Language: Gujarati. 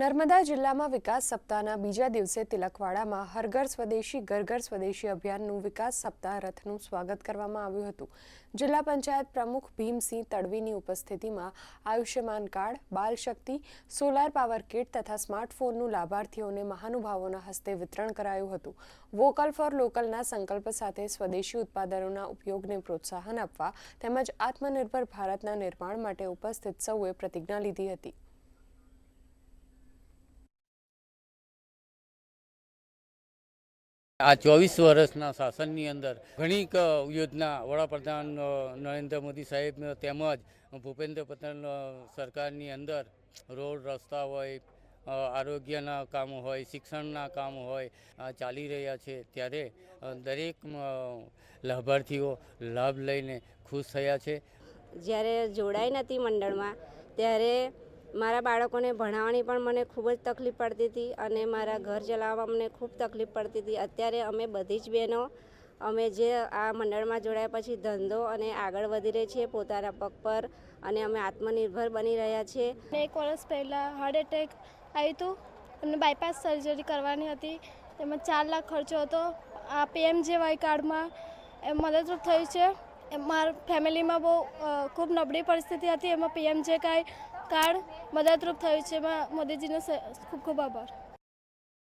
નર્મદા જિલ્લામાં વિકાસ સપ્તાહના બીજા દિવસે તિલકવાડામાં હર ઘર સ્વદેશી ઘર ઘર સ્વદેશી અભિયાનનું વિકાસ સપ્તાહ રથનું સ્વાગત કરવામાં આવ્યું હતું। જિલ્લા પંચાયત પ્રમુખ ભીમસિંહ તડવીની ઉપસ્થિતિમાં આયુષ્યમાન કાર્ડ, બાલ શક્તિ, સોલાર પાવર કિટ તથા સ્માર્ટફોનનું લાભાર્થીઓને મહાનુભાવોના હસ્તે વિતરણ કરાયું હતું। વોકલ ફોર લોકલના સંકલ્પ સાથે સ્વદેશી ઉત્પાદનોના ઉપયોગને પ્રોત્સાહન આપવા તેમજ આત્મનિર્ભર ભારતના નિર્માણ માટે ઉપસ્થિત સૌએ પ્રતિજ્ઞા લીધી હતી। આ 24 વર્ષના શાસનની અંદર ઘણી યોજના વડાપ્રધાન નરેન્દ્ર મોદી સાહેબ તેમજ ભૂપેન્દ્ર પટેલ સરકારની અંદર રોડ રસ્તા હોય, આરોગ્યના કામો હોય, શિક્ષણના કામો હોય ચાલી રહ્યા છે। ત્યારે દરેક લાભાર્થીઓ લાભ લઈને ખુશ થયા છે। જ્યારે જોડાઈ નથી મંડળમાં ત્યારે મારા બાળકોને ભણાવવાની પણ મને ખૂબ જ તકલીફ પડતી હતી અને મારા ઘર ચલાવવામાં મને ખૂબ તકલીફ પડતી હતી। અત્યારે અમે બધી જ બહેનો અમે જે આ મંડળમાં જોડાયા પછી ધંધો અને આગળ વધી રહી છે પોતાના પગ પર અને અમે આત્મનિર્ભર બની રહ્યા છીએ। 1 વર્ષ પહેલાં હાર્ટ એટેક આવ્યું હતું અને બાયપાસ સર્જરી કરવાની હતી, તેમાં 4 લાખ ખર્ચો હતો। આ PMJY કાર્ડમાં મદદરૂપ થયું છે। મારા ફેમિલીમાં બહુ ખૂબ નબળી પરિસ્થિતિ હતી, એમાં PMJY કાર્ડ મદદરૂપ થયું છે। એમાં મોદીજીનો ખૂબ ખૂબ આભાર।